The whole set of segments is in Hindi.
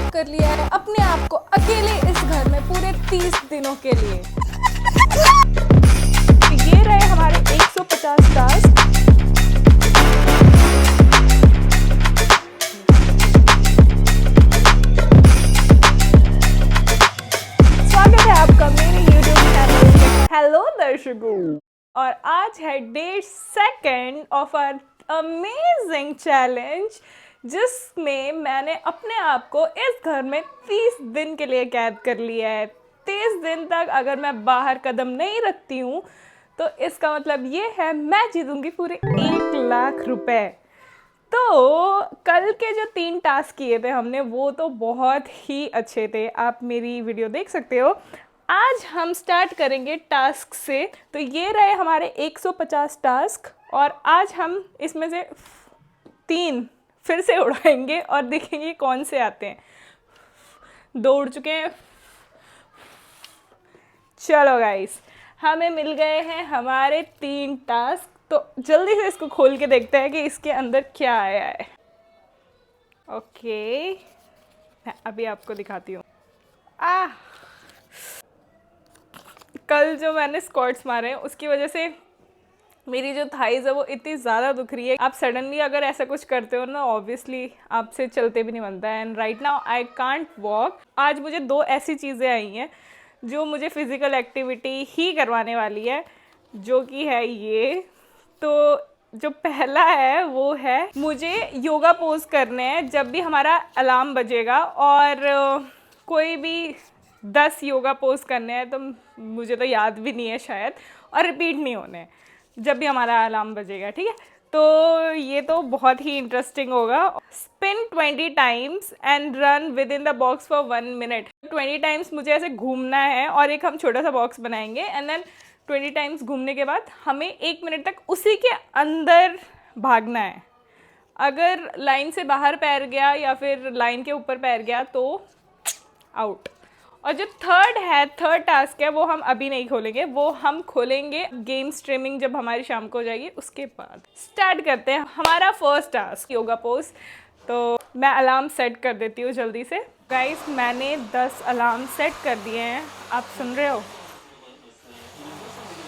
लॉक कर लिया है अपने आप को अकेले इस घर में पूरे 30 दिनों के लिए। ये रहे हमारे 150 टास्क। स्वागत है आपका मेरे YouTube चैनल में। हेलो दर्शकों, और आज है day 2 of our amazing challenge, जिसमें मैंने अपने आप को इस घर में 30 दिन के लिए कैद कर लिया है। 30 दिन तक अगर मैं बाहर कदम नहीं रखती हूँ तो इसका मतलब ये है मैं जीतूंगी पूरे 1 लाख रुपए। तो कल के जो 3 टास्क किए थे हमने वो तो बहुत ही अच्छे थे, आप मेरी वीडियो देख सकते हो। आज हम स्टार्ट करेंगे टास्क से। तो ये रहे हमारे 150 टास्क और आज हम इसमें से 3 फिर से उड़ाएंगे और देखेंगे कौन से आते हैं। 2 उड़ चुके हैं। चलो गाइस, हमें मिल गए हैं हमारे 3 टास्क, तो जल्दी से इसको खोल के देखते हैं कि इसके अंदर क्या आया है। ओके, मैं अभी आपको दिखाती हूँ। कल जो मैंने स्क्वाट्स मारे उसकी वजह से मेरी जो थाइज है वो इतनी ज़्यादा दुख रही है। आप सडनली अगर ऐसा कुछ करते हो ना, ऑब्वियसली आपसे चलते भी नहीं बनता है। And right now I can't walk. आज मुझे 2 ऐसी चीज़ें आई हैं जो मुझे फिज़िकल एक्टिविटी ही करवाने वाली है, जो कि है ये। तो जो पहला है वो है मुझे योगा पोज करने हैं जब भी हमारा अलार्म बजेगा, और कोई भी 10 योगा पोज करने हैं, तो मुझे तो याद भी नहीं है शायद, और रिपीट नहीं होने जब भी हमारा अलार्म बजेगा, ठीक है। तो ये तो बहुत ही इंटरेस्टिंग होगा। Spin 20 times and run with in the box for 1 minute. 20 times मुझे ऐसे घूमना है और एक हम छोटा सा बॉक्स बनाएंगे, एंड देन 20 टाइम्स घूमने के बाद हमें 1 मिनट तक उसी के अंदर भागना है। अगर लाइन से बाहर पैर गया या फिर लाइन के ऊपर पैर गया तो आउट। और जो थर्ड टास्क है वो हम अभी नहीं खोलेंगे, वो हम खोलेंगे गेम स्ट्रीमिंग जब हमारी शाम को हो जाएगी उसके बाद। स्टार्ट करते हैं हमारा फर्स्ट टास्क, योगा पोज। तो मैं अलार्म सेट कर देती हूँ जल्दी से। गाइस, मैंने 10 अलार्म सेट कर दिए हैं, आप सुन रहे हो?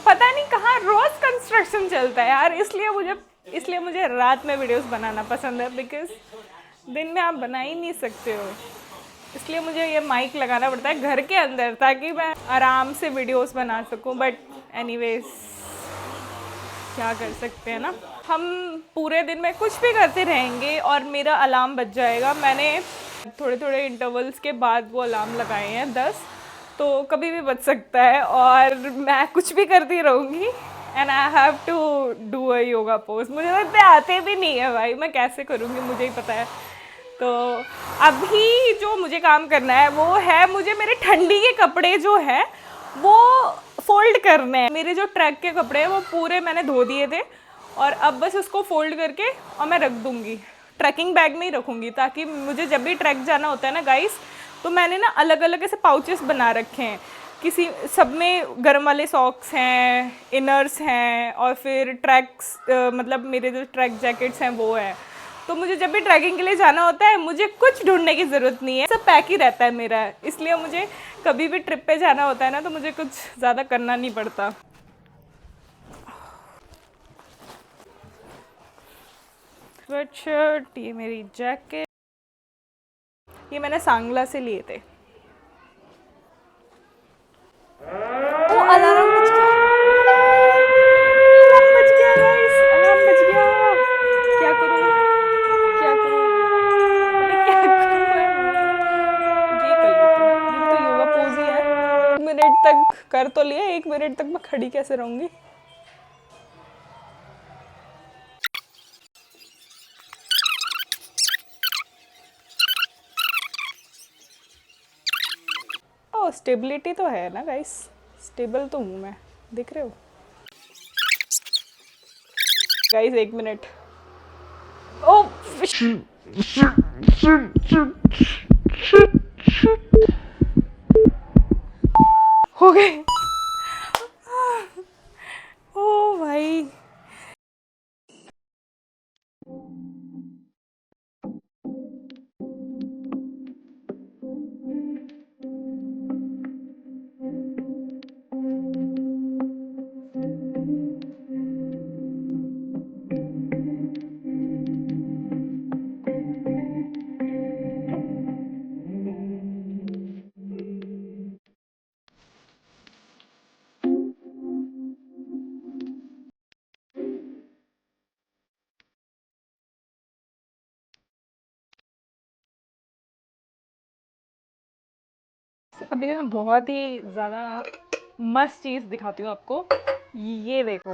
पता नहीं कहाँ रोज कंस्ट्रक्शन चलता है यार, इसलिए मुझे रात में वीडियोस बनाना पसंद है, बिकॉज दिन में आप बना ही नहीं सकते हो। इसलिए मुझे ये माइक लगाना पड़ता है घर के अंदर ताकि मैं आराम से वीडियोस बना सकूं। बट एनीवेज, क्या कर सकते हैं ना, हम पूरे दिन में कुछ भी करते रहेंगे और मेरा अलार्म बज जाएगा। मैंने थोड़े थोड़े इंटरवल्स के बाद वो अलार्म लगाए हैं 10, तो कभी भी बज सकता है और मैं कुछ भी करती रहूँगी। And I have to do a yoga pose. मुझे तो इतने आते भी नहीं है भाई, मैं कैसे करूँगी मुझे ही पता है। तो अभी जो मुझे काम करना है वो है मुझे मेरे ठंडी के कपड़े जो है वो फोल्ड करने हैं। मेरे जो ट्रैक के कपड़े हैं वो पूरे मैंने धो दिए थे और अब बस उसको फोल्ड करके और मैं रख दूँगी। ट्रैकिंग बैग में ही रखूँगी ताकि मुझे जब भी ट्रैक जाना होता है ना गाइस, तो मैंने ना अलग अलग ऐसे पाउचेस बना रखे हैं। किसी सब में गर्म वाले सॉक्स हैं, इनर्स हैं, और फिर ट्रैक्स मतलब मेरे जो ट्रैक जैकेट्स हैं वो है। तो मुझे जब भी ट्रैकिंग के लिए जाना होता है मुझे कुछ ढूंढने की ज़रूरत नहीं है, सब पैक ही रहता है मेरा। इसलिए मुझे कभी भी ट्रिप पे जाना होता है ना तो मुझे कुछ ज़्यादा करना नहीं पड़ता। स्वेटशर्ट, ये मेरी जैकेट, ये मैंने सांगला से लिए थे। ओ, अलार्म बज गया, अलार्म बज गया गाइस, अलार्म बज गया। क्या करूँ, क्या करूँ, अबे क्या करूँ मैं? ये कर लेती हूँ, ये भी तो योगा पोज ही है। 1 मिनट तक कर तो लिया, 1 मिनट तक मैं खड़ी कैसे रहूँगी? ओ, स्टेबिलिटी तो है ना गाइस, स्टेबल तो हूँ मैं, दिख रहे हो गाइस? 1 मिनट। ओ हो गए। ओ भाई, अभी मैं बहुत ही ज़्यादा मस्त चीज़ दिखाती हूँ आपको। ये देखो,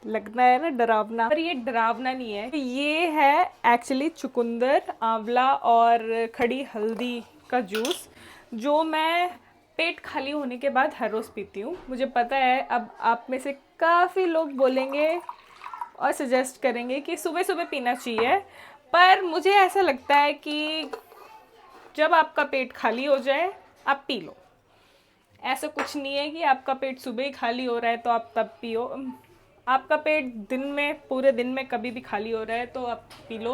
लगता है ना डरावना, पर ये डरावना नहीं है। ये है एक्चुअली चुकंदर, आंवला और खड़ी हल्दी का जूस, जो मैं पेट खाली होने के बाद हर रोज़ पीती हूँ। मुझे पता है अब आप में से काफ़ी लोग बोलेंगे और सजेस्ट करेंगे कि सुबह सुबह पीना चाहिए, पर मुझे ऐसा लगता है कि जब आपका पेट खाली हो जाए आप पी लो। ऐसा कुछ नहीं है कि आपका पेट सुबह ही खाली हो रहा है तो आप तब पियो। आपका पेट दिन में, पूरे दिन में कभी भी खाली हो रहा है तो आप पी लो।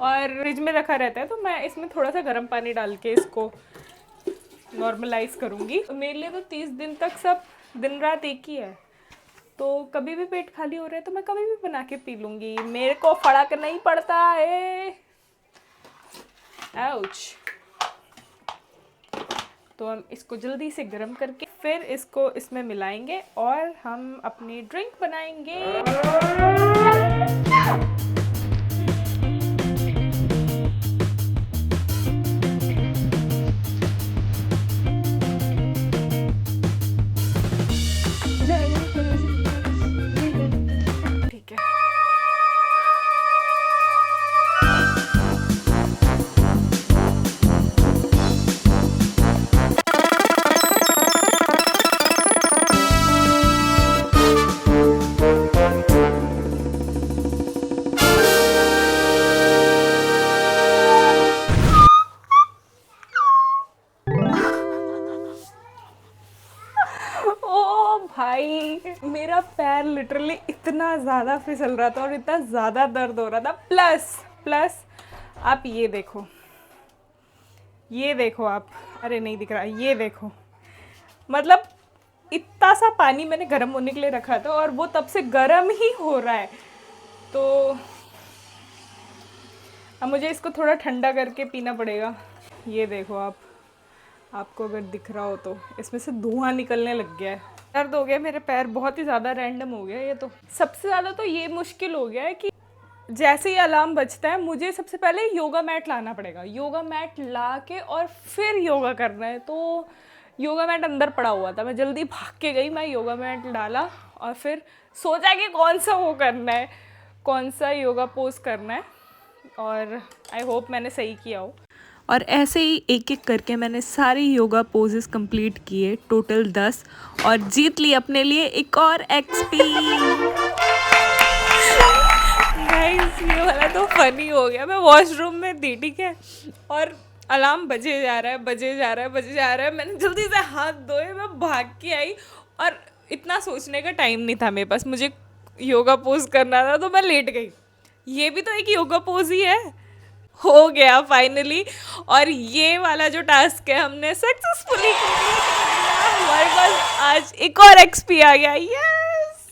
और फ्रिज में रखा रहता है तो मैं इसमें थोड़ा सा गर्म पानी डाल के इसको नॉर्मलाइज करूँगी। मेरे लिए तो 30 दिन तक सब दिन रात एक ही है, तो कभी भी पेट खाली हो रहा है तो मैं कभी भी बना के पी लूँगी, मेरे को फर्क नहीं पड़ता है। आउच। तो हम इसको जल्दी से गर्म करके फिर इसको इसमें मिलाएंगे और हम अपनी ड्रिंक बनाएंगे। ठीक है। ओ भाई, मेरा पैर लिटरली इतना ज़्यादा फिसल रहा था और इतना ज़्यादा दर्द हो रहा था। प्लस प्लस आप ये देखो, ये देखो आप, अरे नहीं दिख रहा, ये देखो, मतलब इतना सा पानी मैंने गर्म होने के लिए रखा था और वो तब से गर्म ही हो रहा है। तो अब मुझे इसको थोड़ा ठंडा करके पीना पड़ेगा। ये देखो आप, आपको अगर दिख रहा हो तो इसमें से धुआं निकलने लग गया है। दर्द हो गया मेरे पैर, बहुत ही ज़्यादा रैंडम हो गया ये तो। सबसे ज़्यादा तो ये मुश्किल हो गया है कि जैसे ही अलार्म बजता है मुझे सबसे पहले योगा मैट लाना पड़ेगा। योगा मैट ला के और फिर योगा करना है। तो योगा मैट अंदर पड़ा हुआ था, मैं जल्दी भाग के गई, मैं योगा मैट डाला और फिर सोचा कि कौन सा वो करना है, कौन सा योगा पोज करना है, और आई होप मैंने सही किया हो। और ऐसे ही एक एक करके मैंने सारी योगा पोजेस कंप्लीट किए, टोटल 10, और जीत ली अपने लिए एक और एक्सपी। गाइस ये वाला तो फनी हो गया। मैं वॉशरूम में थी, ठीक है, और अलार्म बजे जा रहा है, बजे जा रहा है, बजे जा रहा है। मैंने जल्दी से हाथ धोए, मैं भाग के आई और इतना सोचने का टाइम नहीं था मेरे पास, मुझे योगा पोज करना था तो मैं लेट गई। ये भी तो एक योगा पोज ही है। हो गया फाइनली, और ये वाला जो टास्क है हमने सक्सेसफुली कंप्लीट कर लिया। हमारे पास आज एक और एक्सपी आ गया। यस,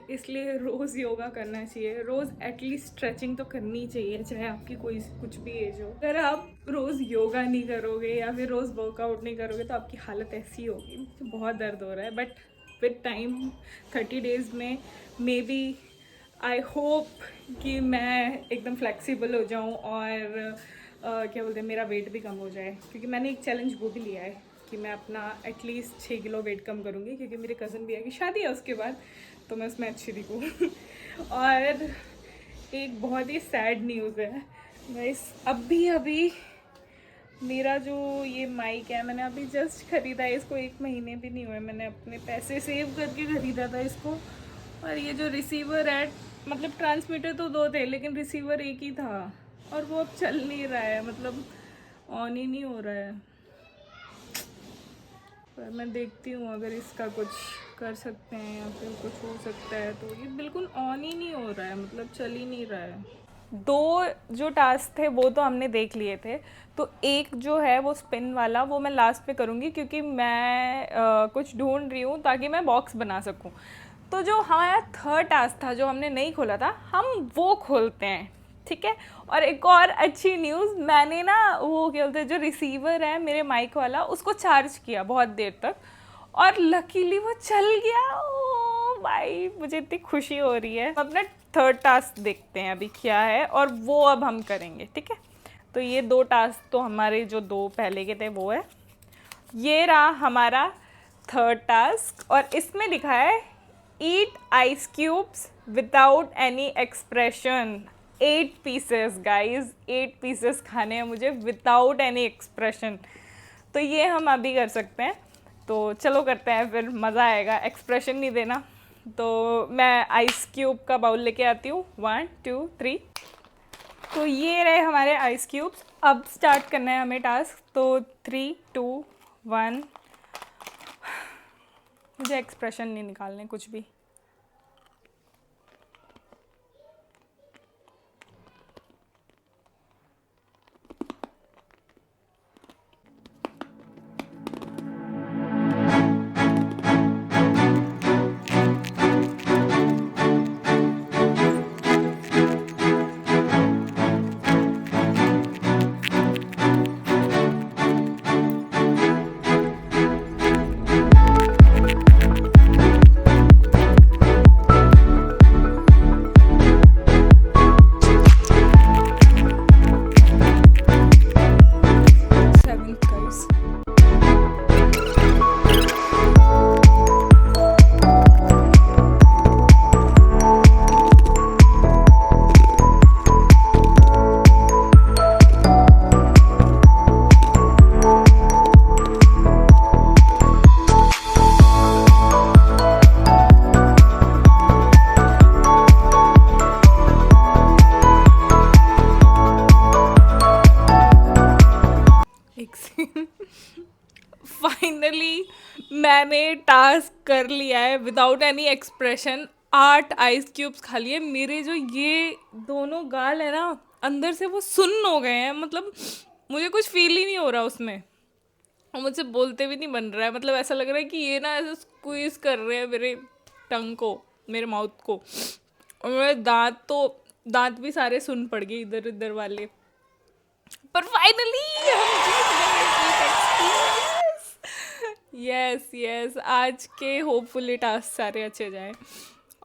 इसलिए रोज़ योगा करना चाहिए, रोज़ एटलीस्ट स्ट्रेचिंग तो करनी चाहिए, चाहे आपकी कोई कुछ भी एज हो। अगर आप रोज़ योगा नहीं करोगे या फिर रोज़ वर्कआउट नहीं करोगे तो आपकी हालत ऐसी होगी। तो बहुत दर्द हो रहा है, बट विद टाइम 30 डेज़ में मे बी, आई होप कि मैं एकदम फ्लेक्सिबल हो जाऊं और क्या बोलते हैं, मेरा वेट भी कम हो जाए। क्योंकि मैंने एक चैलेंज वो भी लिया है कि मैं अपना एटलीस्ट 6 किलो वेट कम करूँगी, क्योंकि मेरे कज़न भैया की शादी है उसके बाद, तो मैं उसमें अच्छी दिखूँ। और एक बहुत ही सैड न्यूज़ है गाइस, अभी मेरा जो ये माइक है मैंने अभी जस्ट ख़रीदा है, इसको 1 महीने भी नहीं हुए, मैंने अपने पैसे सेव करके ख़रीदा था इसको। और ये जो रिसीवर है, मतलब ट्रांसमीटर तो 2 थे लेकिन रिसीवर एक ही था, और वो अब चल नहीं रहा है, मतलब ऑन ही नहीं हो रहा है। पर मैं देखती हूँ अगर इसका कुछ कर सकते हैं या फिर कुछ हो सकता है। तो ये बिल्कुल ऑन ही नहीं हो रहा है, मतलब चल ही नहीं रहा है। 2 जो टास्क थे वो तो हमने देख लिए थे, तो एक जो है वो स्पिन वाला, वो मैं लास्ट पे करूँगी, क्योंकि मैं कुछ ढूंढ रही हूँ ताकि मैं बॉक्स बना सकूँ। तो जो हमारा 3rd टास्क था जो हमने नहीं खोला था, हम वो खोलते हैं, ठीक है। और एक और अच्छी न्यूज़, मैंने ना वो क्या बोलते हैं, जो रिसीवर है मेरे माइक वाला, उसको चार्ज किया बहुत देर तक और लकीली वो चल गया। ओ भाई, मुझे इतनी खुशी हो रही है। अपना 3rd टास्क देखते हैं अभी क्या है, और वो अब हम करेंगे, ठीक है। तो ये 2 टास्क तो हमारे जो 2 पहले के थे वो है, ये रहा हमारा थर्ड टास्क और इसमें लिखा है eat ice cubes without any expression. 8 pieces guys, 8 pieces खाने हैं मुझे विदाउट एनी एक्सप्रेशन। तो ये हम अभी कर सकते हैं, तो चलो करते हैं, फिर मज़ा आएगा। एक्सप्रेशन नहीं देना, तो मैं आइस क्यूब का बाउल लेके आती हूँ। 1 2 3। तो ये रहे हमारे आइस क्यूब्स। अब स्टार्ट करना है हमें टास्क, तो 3 2 1। मुझे एक्सप्रेशन नहीं निकालने कुछ भी। फाइनली मैंने टास्क कर लिया है without any expression. 8 ice cubes खा लिए। मेरे जो ये दोनों गाल है ना, अंदर से वो सुन्न हो गए हैं, मतलब मुझे कुछ फील ही नहीं हो रहा उसमें, और मुझसे बोलते भी नहीं बन रहा है। मतलब ऐसा लग रहा है कि ये ना ऐसे स्क्वीज कर रहे हैं मेरे टंग को, मेरे माउथ को, और मेरे दांत भी सारे सुन पड़ गए इधर उधर वाले। पर फाइनली हम जीत गए। यस यस, आज के होपफुली टास्क सारे अच्छे जाएं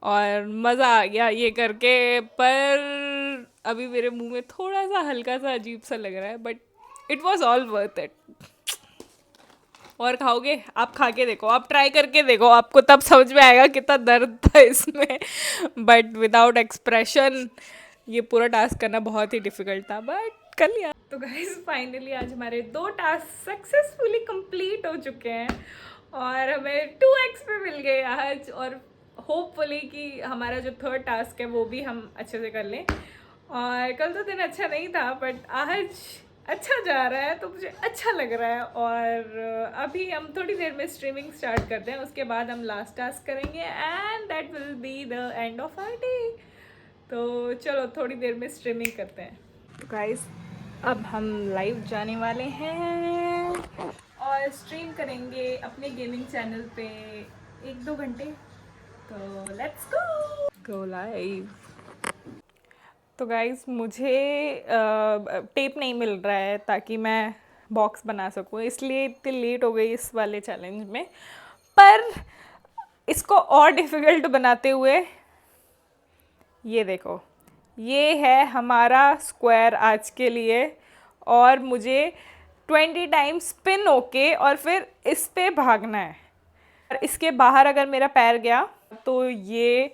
और मज़ा आ गया ये करके। पर अभी मेरे मुंह में थोड़ा सा हल्का सा अजीब सा लग रहा है, but it was all worth it. और खाओगे? आप खा के देखो, आप ट्राई करके देखो, आपको तब समझ में आएगा कितना दर्द था इसमें। बट विदाउट एक्सप्रेशन ये पूरा टास्क करना बहुत ही डिफ़िकल्ट था, बट कर लिया। तो गाइस फाइनली आज हमारे 2 टास्क सक्सेसफुली कंप्लीट हो चुके हैं और हमें 2x पे मिल गए आज। और होपफुली कि हमारा जो थर्ड टास्क है वो भी हम अच्छे से कर लें। और कल तो दिन अच्छा नहीं था, बट आज अच्छा जा रहा है, तो मुझे अच्छा लग रहा है। और अभी हम थोड़ी देर में स्ट्रीमिंग स्टार्ट करते हैं, उसके बाद हम लास्ट टास्क करेंगे and that will be the end of our day. तो चलो थोड़ी देर में स्ट्रीमिंग करते हैं। तो गाइस अब हम लाइव जाने वाले हैं और स्ट्रीम करेंगे अपने गेमिंग चैनल पे 1-2 घंटे। तो लेट्स गो लाइव। तो गाइस मुझे टेप नहीं मिल रहा है ताकि मैं बॉक्स बना सकूँ, इसलिए इतनी लेट हो गई इस वाले चैलेंज में। पर इसको और डिफ़िकल्ट बनाते हुए ये देखो, ये है हमारा स्क्वायर आज के लिए। और मुझे 20 टाइम्स स्पिन होके और फिर इस पे भागना है। और इसके बाहर अगर मेरा पैर गया तो ये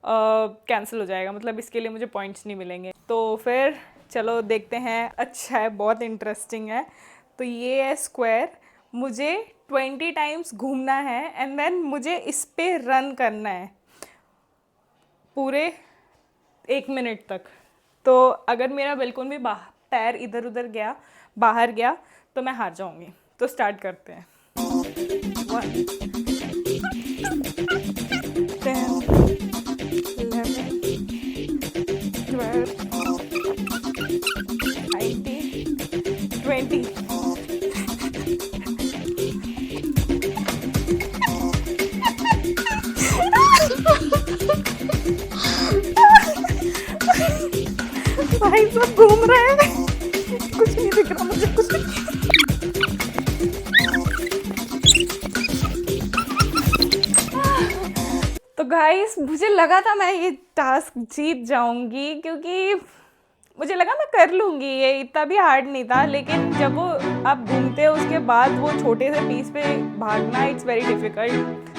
कैंसिल हो जाएगा, मतलब इसके लिए मुझे पॉइंट्स नहीं मिलेंगे। तो फिर चलो देखते हैं। अच्छा है, बहुत इंटरेस्टिंग है। तो ये है स्क्वायर, मुझे 20 टाइम्स घूमना है एंड देन मुझे इस पे रन करना है पूरे 1 मिनट तक। तो अगर मेरा बिल्कुल भी पैर इधर उधर गया, बाहर गया, तो मैं हार जाऊंगी। तो स्टार्ट करते हैं। 1 10 11 12 19 20। भाई सब घूम रहे हैं, कुछ नहीं दिख रहा मुझे, कुछ नहीं। तो गाइस मुझे लगा था मैं ये टास्क जीत जाऊंगी, क्योंकि मुझे लगा मैं कर लूँगी, ये इतना भी हार्ड नहीं था, लेकिन जब वो आप घूमते हो उसके बाद वो छोटे से पीस पे भागना, इट्स वेरी डिफ़िकल्ट।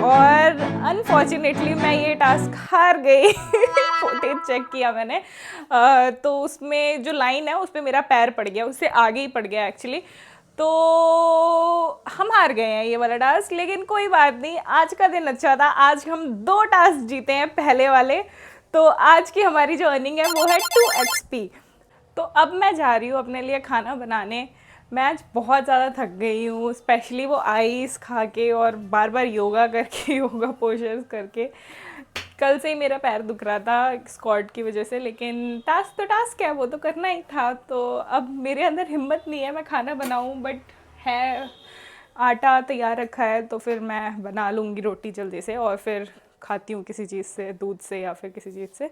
और अनफॉर्चुनेटली मैं ये टास्क हार गई। फुटेज चेक किया मैंने, तो उसमें जो लाइन है उस पर मेरा पैर पड़ गया, उससे आगे ही पड़ गया एक्चुअली। तो हम हार गए हैं ये वाला टास्क, लेकिन कोई बात नहीं, आज का दिन अच्छा था। आज हम 2 टास्क जीते हैं पहले वाले, तो आज की हमारी जो अर्निंग है वो है 2 XP। तो अब मैं जा रही हूँ अपने लिए खाना बनाने। मैं आज बहुत ज़्यादा थक गई हूँ, स्पेशली वो आइस खा के और बार बार योगा करके, योगा पोस्चर्स करके। कल से ही मेरा पैर दुख रहा था स्क्वाट की वजह से, लेकिन टास्क तो टास्क है, वो तो करना ही था। तो अब मेरे अंदर हिम्मत नहीं है मैं खाना बनाऊँ, बट है आटा तैयार रखा है, तो फिर मैं बना लूँगी रोटी जल्दी से और फिर खाती हूँ किसी चीज़ से, दूध से या फिर किसी चीज़ से।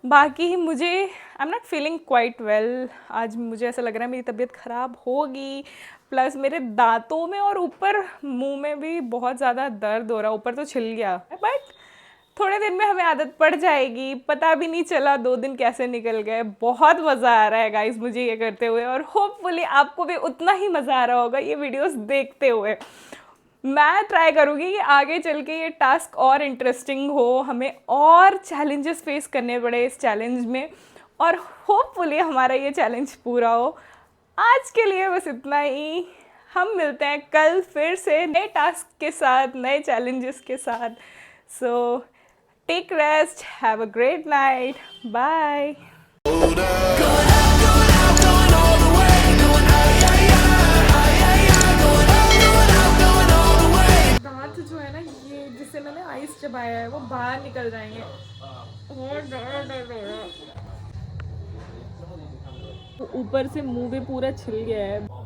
बाकी मुझे I am not feeling quite well. आज मुझे ऐसा लग रहा है मेरी तबीयत ख़राब होगी, प्लस मेरे दांतों में और ऊपर मुंह में भी बहुत ज़्यादा दर्द हो रहा है। ऊपर तो छिल गया, बट थोड़े दिन में हमें आदत पड़ जाएगी। पता भी नहीं चला 2 दिन कैसे निकल गए। बहुत मज़ा आ रहा है गाइस मुझे ये करते हुए, और होपफुली आपको भी उतना ही मज़ा आ रहा होगा ये वीडियोस देखते हुए। मैं ट्राई करूँगी कि आगे चल के ये टास्क और इंटरेस्टिंग हो, हमें और चैलेंजेस फेस करने पड़े इस चैलेंज में, और होपफुली हमारा ये चैलेंज पूरा हो। आज के लिए बस इतना ही। हम मिलते हैं कल फिर से नए टास्क के साथ, नए चैलेंजेस के साथ। So take rest, have a great night, bye. दांत जो है ना, ये जिससे मैंने आइस चबाया है वो बाहर निकल जाएंगे। और ऊपर से मुंह भी पूरा छिल गया है।